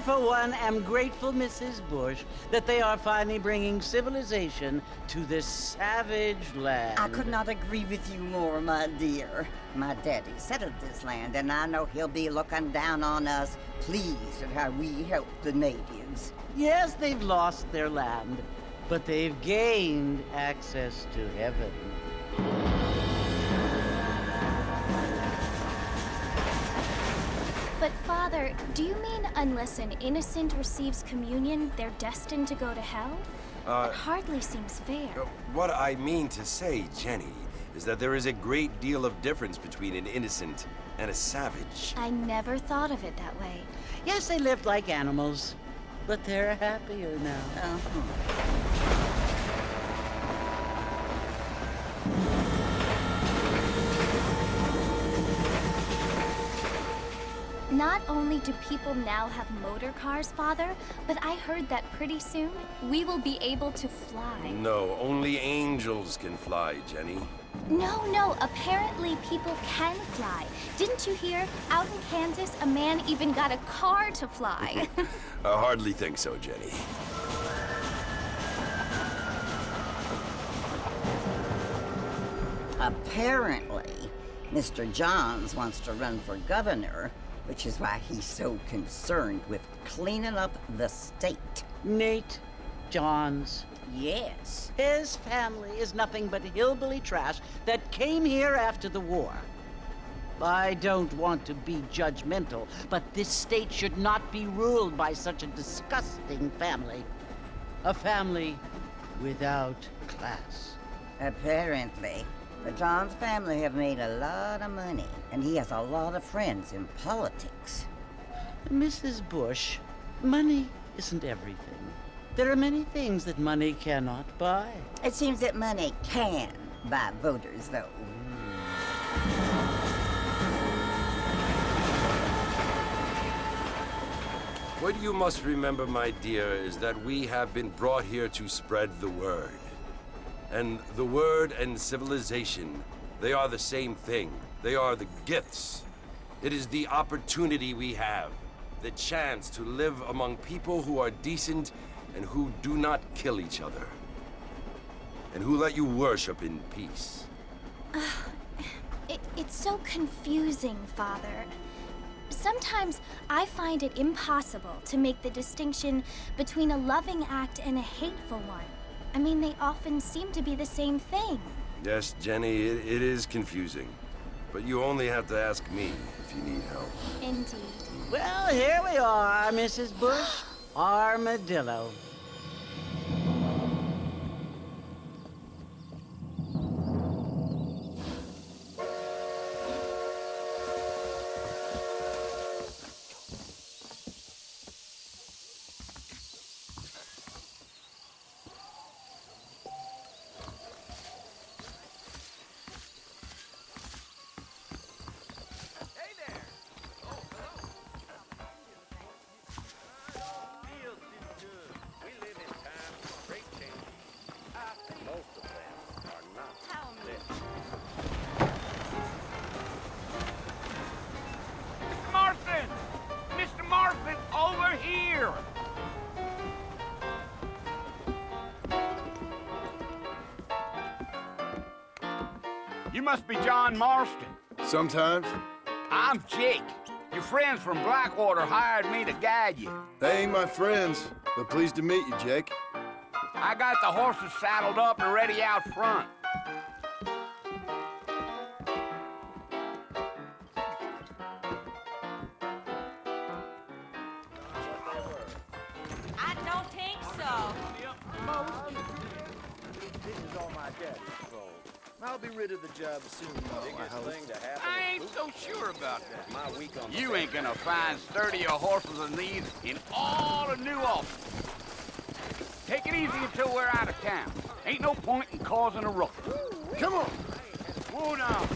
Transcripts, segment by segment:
for one, am grateful, Mrs. Bush, that they are finally bringing civilization to this savage land. I could not agree with you more, my dear. My daddy settled this land, and I know he'll be looking down on us, pleased at how we help the natives. Yes, they've lost their land, but they've gained access to heaven. But Father, do you mean unless an innocent receives communion, they're destined to go to hell? It hardly seems fair. What I mean to say, Jenny, is that there is a great deal of difference between an innocent and a savage. I never thought of it that way. Yes, they lived like animals, but they're happier now. Not only do people now have motor cars, Father, but I heard that pretty soon we will be able to fly. No, only angels can fly, Jenny. No, apparently people can fly. Didn't you hear? Out in Kansas, a man even got a car to fly. I hardly think so, Jenny. Apparently, Mr. Johns wants to run for governor, which is why he's so concerned with cleaning up the state. Nate Johns. Yes. His family is nothing but hillbilly trash that came here after the war. I don't want to be judgmental, but this state should not be ruled by such a disgusting family. A family without class. Apparently. The Johns family have made a lot of money, and he has a lot of friends in politics. Mrs. Bush, money isn't everything. There are many things that money cannot buy. It seems that money can buy voters, though. What you must remember, my dear, is that we have been brought here to spread the word. And the word and civilization, they are the same thing. They are the gifts. It is the opportunity we have, the chance to live among people who are decent and who do not kill each other, and who let you worship in peace. It's so confusing, Father. Sometimes I find it impossible to make the distinction between a loving act and a hateful one. I mean, they often seem to be the same thing. Yes, Jenny, it is confusing. But you only have to ask me if you need help. Indeed. Well, here we are, Mrs. Bush. Armadillo. You must be John Marston. Sometimes. I'm Jake. Your friends from Blackwater hired me to guide you. They ain't my friends, but pleased to meet you, Jake. I got the horses saddled up and ready out front. I don't think so. This is all my dad's fault. I'll be rid of the job soon, I hope. I ain't so sure about that. You ain't gonna find sturdier horses than these in all of New Ulster. Take it easy until we're out of town. Ain't no point in causing a ruckus. Come on! Whoa now.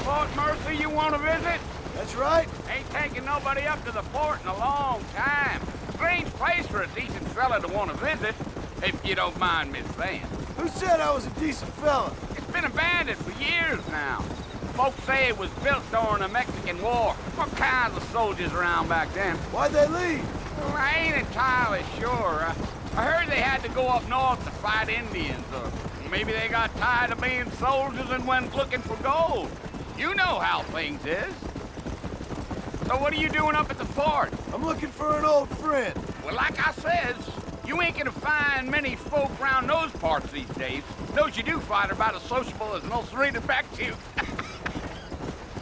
Fort Mercy you want to visit? That's right. Ain't taking nobody up to the fort in a long time. Strange place for a decent fella to want to visit, if you don't mind me saying. Who said I was a decent fella? It's been abandoned for years now. Folks say it was built during the Mexican War. All kinds of soldiers around back then. Why'd they leave? Well, I ain't entirely sure. I heard they had to go up north to fight Indians, or maybe they got tired of being soldiers and went looking for gold. You know how things is. So what are you doing up at the fort? I'm looking for an old friend. Well, like I says, you ain't gonna find many folk around those parts these days. Those you do find are about as sociable as most read it back to you.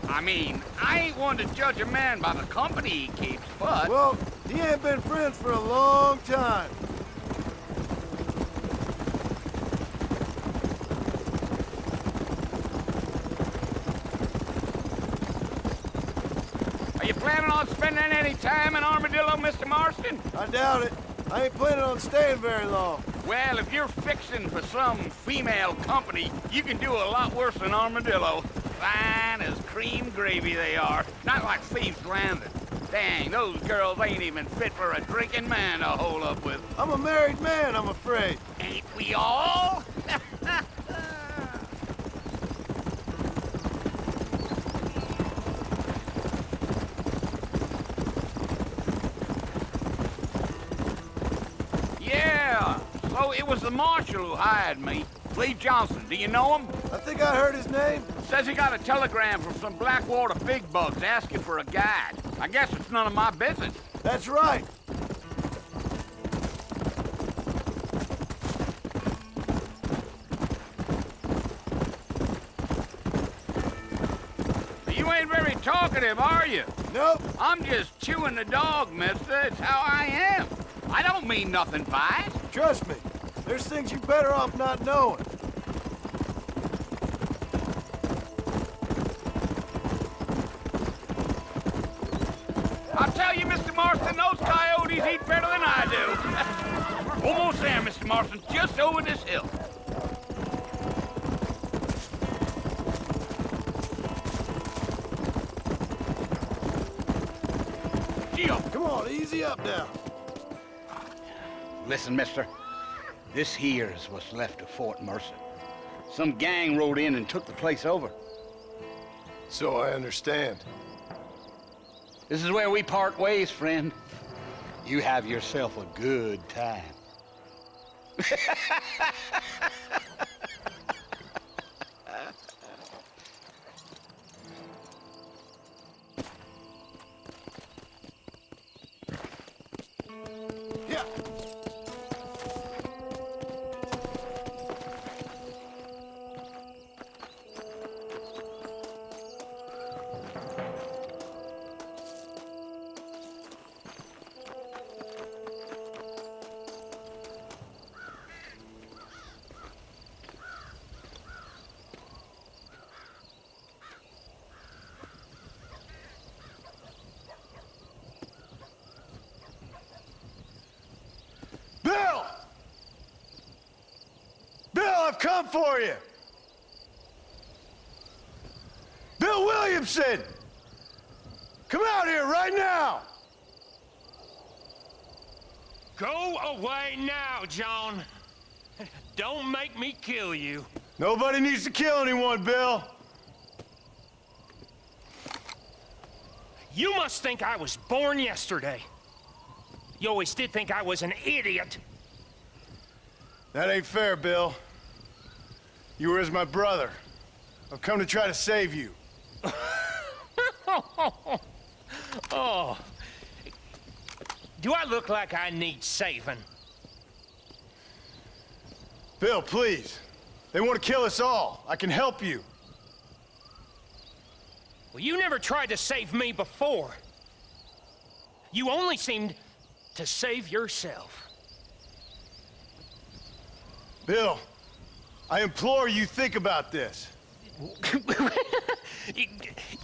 I mean, I ain't one to judge a man by the company he keeps, but... Well, he ain't been friends for a long time. Are you planning on spending any time in Armadillo, Mr. Marston? I doubt it. I ain't planning on staying very long. Well, if you're fixing for some female company, you can do a lot worse than Armadillo. Fine as cream gravy they are. Not like Thieves Landing. Dang, those girls ain't even fit for a drinking man to hole up with. I'm a married man, I'm afraid. Ain't we all? Yeah, so it was the marshal who hired me. Lee Johnson, do you know him? I think I heard his name. Says he got a telegram from some Blackwater big bugs asking for a guide. I guess it's none of my business. That's right. You ain't very talkative, are you? Nope. I'm just chewing the dog, mister. It's how I am. I don't mean nothing by it. Trust me. There's things you're better off not knowing. I'll tell you, Mr. Marston, those coyotes eat better than I do. Almost there, Mr. Marston, just over this hill. Geo. Come on, easy up now. Listen, mister. This here's what's left of Fort Mercy. Some gang rode in and took the place over. So I understand. This is where we part ways, friend. You have yourself a good time. Yeah. Bill! Bill, I've come for you! Bill Williamson! Come out here right now! Go away now, John. Don't make me kill you. Nobody needs to kill anyone, Bill. You must think I was born yesterday. You always did think I was an idiot. That ain't fair, Bill. You were as my brother. I've come to try to save you. Oh. Do I look like I need saving? Bill, please. They want to kill us all. I can help you. Well, you never tried to save me before. You only seemed to save yourself. Bill, I implore you think about this.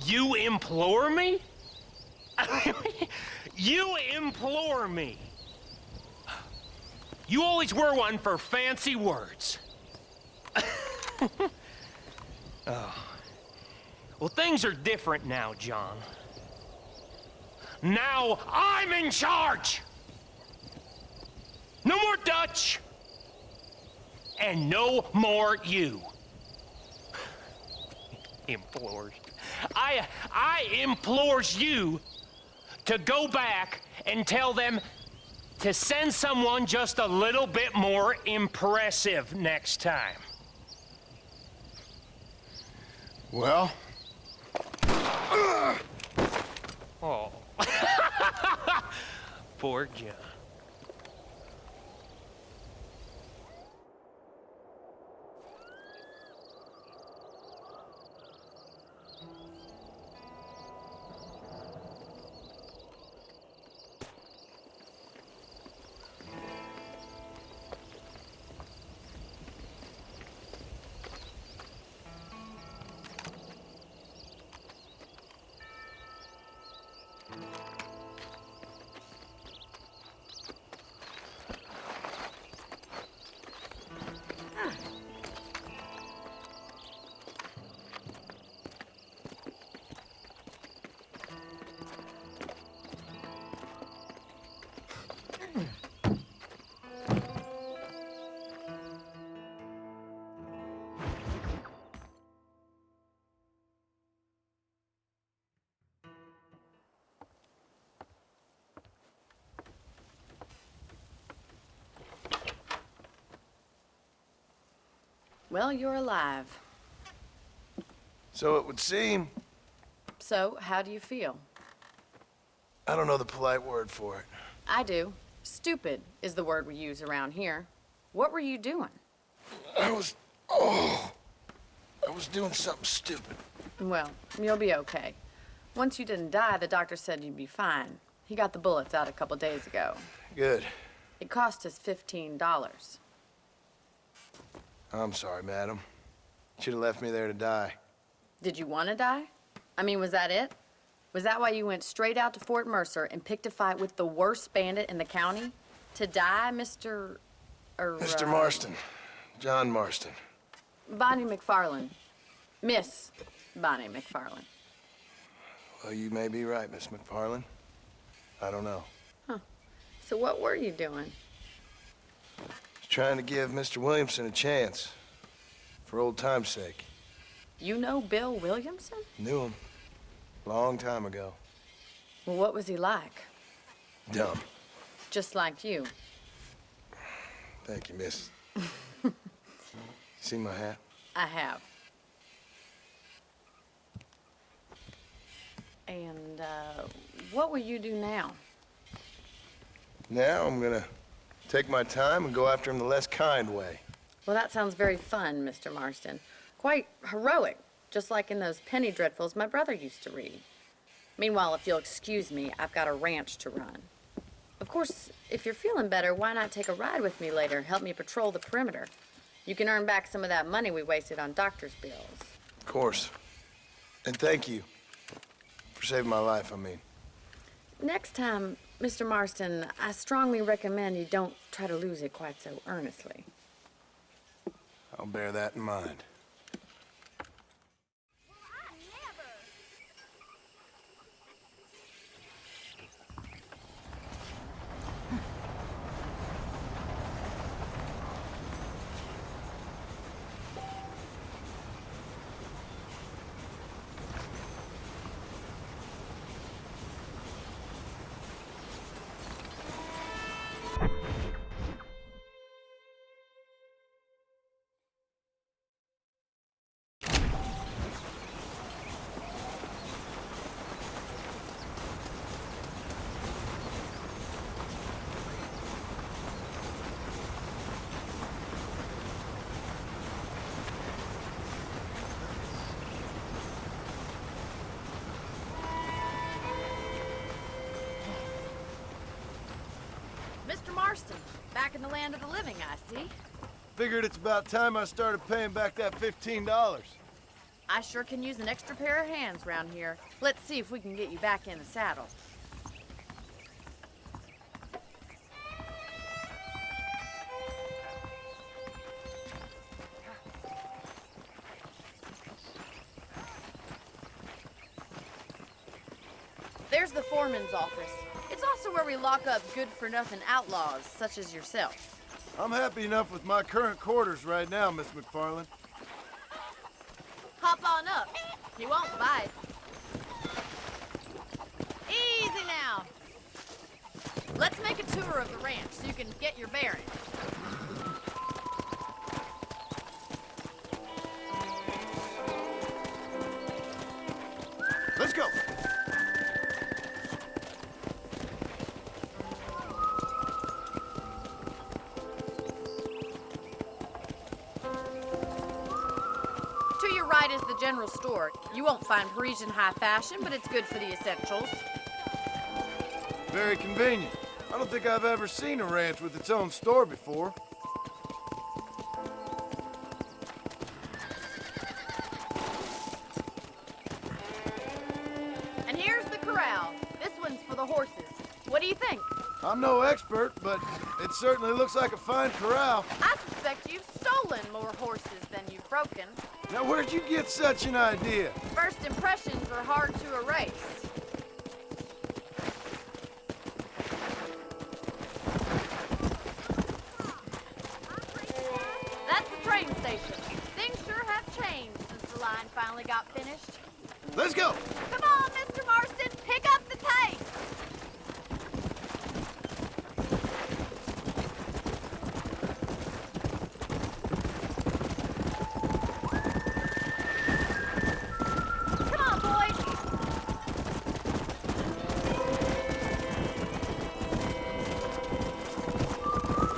You implore me? You implore me. You always were one for fancy words. Oh. Well, things are different now, John. Now I'm in charge! No more Dutch! And no more you. Implores. I implores you to go back and tell them to send someone just a little bit more impressive next time. Well? Oh. Poor John. Well, you're alive. So it would seem. So, how do you feel? I don't know the polite word for it. I do. Stupid is the word we use around here. What were you doing? I was doing something stupid. Well, you'll be okay. Once you didn't die, the doctor said you'd be fine. He got the bullets out a couple days ago. Good. It cost us $15. I'm sorry, madam. Should have left me there to die. Did you want to die? I mean, was that it? Was that why you went straight out to Fort Mercer and picked a fight with the worst bandit in the county? To die, Mr. Mr. Marston. John Marston. Bonnie McFarland. Miss Bonnie McFarland. Well, you may be right, Miss McFarland. I don't know. So what were you doing? Trying to give Mr. Williamson a chance. For old time's sake. You know Bill Williamson? Knew him. Long time ago. Well, what was he like? Dumb. Just like you. Thank you, miss. See my hat? I have. And, what will you do now? Now I'm gonna take my time and go after him the less kind way. Well, that sounds very fun, Mr. Marston. Quite heroic, just like in those penny dreadfuls my brother used to read. Meanwhile, if you'll excuse me, I've got a ranch to run. Of course, if you're feeling better, why not take a ride with me later? Help me patrol the perimeter. You can earn back some of that money we wasted on doctor's bills. Of course. And thank you. For saving my life, I mean. Next time, Mr. Marston, I strongly recommend you don't try to lose it quite so earnestly. I'll bear that in mind. Mr. Marston, back in the land of the living, I see. Figured it's about time I started paying back that $15. I sure can use an extra pair of hands round here. Let's see if we can get you back in the saddle. There's the foreman's office. It's also where we lock up good-for-nothing outlaws, such as yourself. I'm happy enough with my current quarters right now, Miss McFarland. Hop on up. He won't bite. Easy now. Let's make a tour of the ranch so you can get your bearings. Let's go. To your right is the general store. You won't find Parisian high fashion, but it's good for the essentials. Very convenient. I don't think I've ever seen a ranch with its own store before. And here's the corral. This one's for the horses. What do you think? I'm no expert, but it certainly looks like a fine corral. I suspect you've stolen more horses than you've broken. Now, where'd you get such an idea? First impressions are hard to erase. That's the train station. Things sure have changed since the line finally got finished. Let's go. Come on, Mr. Marston, pick up the pace. Come on, boys.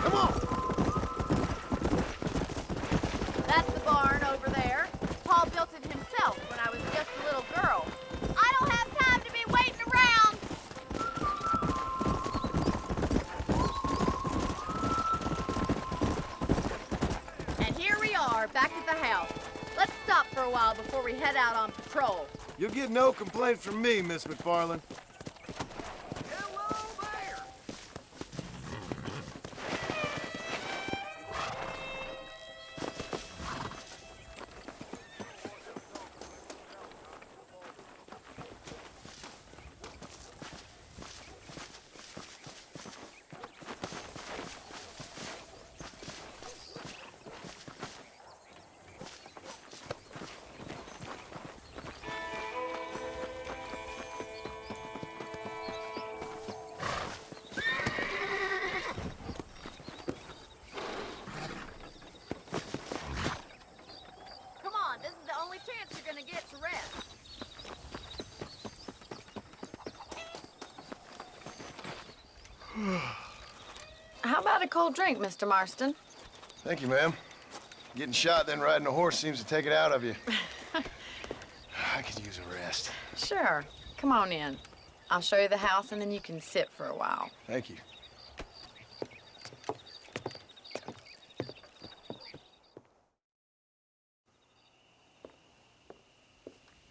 Come on. That's the barn over there. Paul built it himself when I was just a little girl. I don't have time to be waiting around. And here we are, back at the house. Let's stop for a while before we head out on patrol. You'll get no complaints from me, Miss McFarland. Hello there! Come on, this is the only chance you're gonna get to rest. How about a cold drink, Mr. Marston? Thank you, ma'am. Getting shot, then riding a horse seems to take it out of you. I could use a rest. Sure. Come on in. I'll show you the house, and then you can sit for a while. Thank you.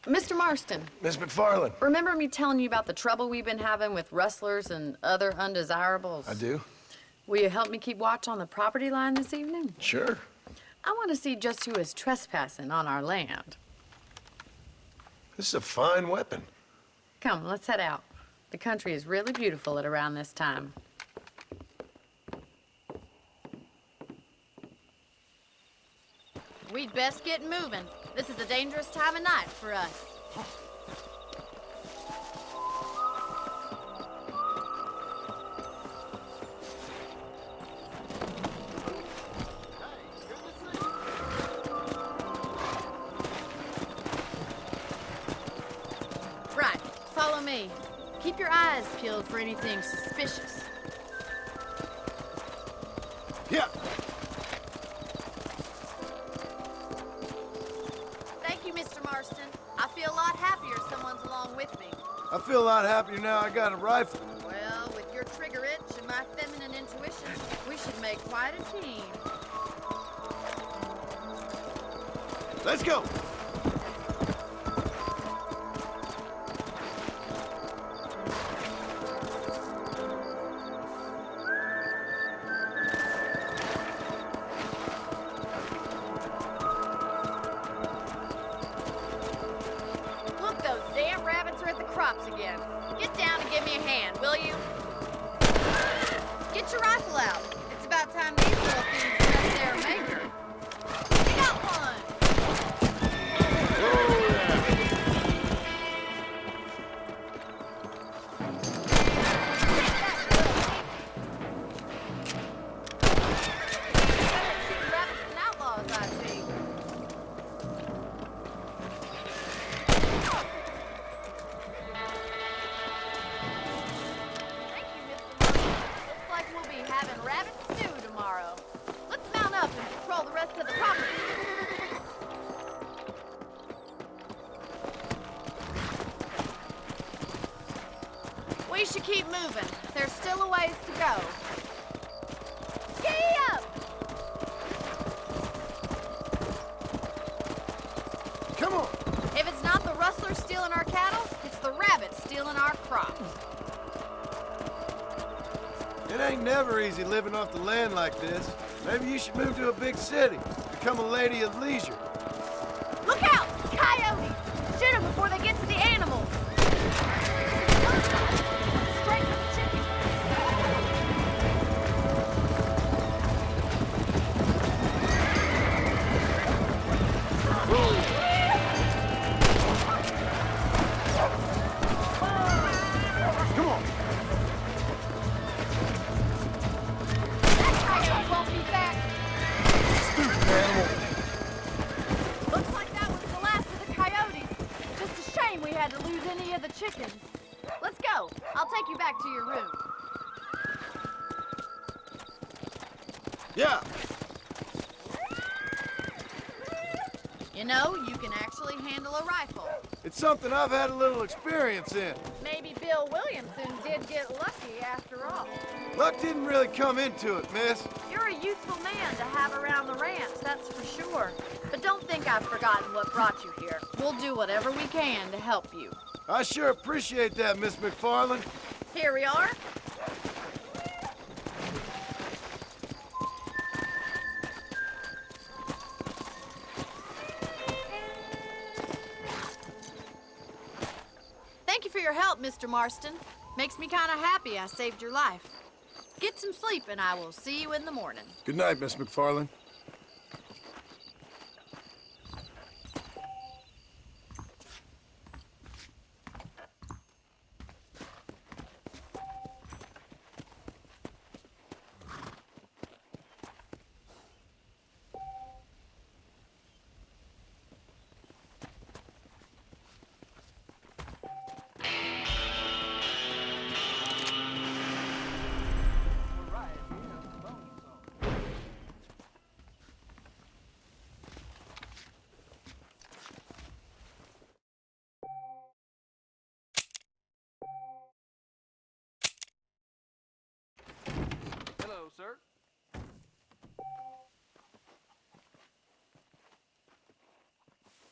Mr. Marston, Miss McFarland. remember me telling you about the trouble we've been having with rustlers and other undesirables? I do? Will you help me keep watch on the property line this evening? Sure. I want to see just who is trespassing on our land. This is a fine weapon. Come, let's head out. The country is really beautiful at around this time. We'd best get moving. This is a dangerous time of night for us. Right, follow me. Keep your eyes peeled for anything suspicious. Yeah. Thank you, Mr. Marston. I feel a lot happier someone's along with me. I feel a lot happier now I got a rifle. Well, with your trigger itch and my feminine intuition, we should make quite a team. Let's go. Look, those damn rabbits are at the crop traps again. Get down and give me a hand, will you? Get your rifle out. It's about time these little things met their maker. We got one! Rabbits and outlaws, I see. Thank you, Mr. Murphy. Looks like we'll be having rabbit stew tomorrow. Let's mount up and patrol the rest of the property. We should keep moving. There's still a ways to go. Giddy up! Come on. If it's not the rustlers stealing our cattle, it's the rabbits stealing our crops. It ain't never easy living off the land like this. Maybe you should move to a big city. Become a lady of leisure. Look out! Coyotes! Shoot them before they get to the animals! Straight for the chicken! Come on. That coyote won't be back! Stupid animal. Looks like that was the last of the coyotes. Just a shame we had to lose any of the chickens. Let's go. I'll take you back to your room. Yeah. You know, you can actually handle a rifle. It's something I've had a little experience in. Maybe Bill Williamson did get lucky after all. Luck didn't really come into it, miss. You're a useful man to have around the ranch, that's for sure. But don't think I've forgotten what brought you here. We'll do whatever we can to help you. I sure appreciate that, Miss McFarland. Here we are. Thank you for your help, Mr. Marston. Makes me kind of happy I saved your life. Get some sleep and I will see you in the morning. Good night, Miss McFarland. Hello, sir.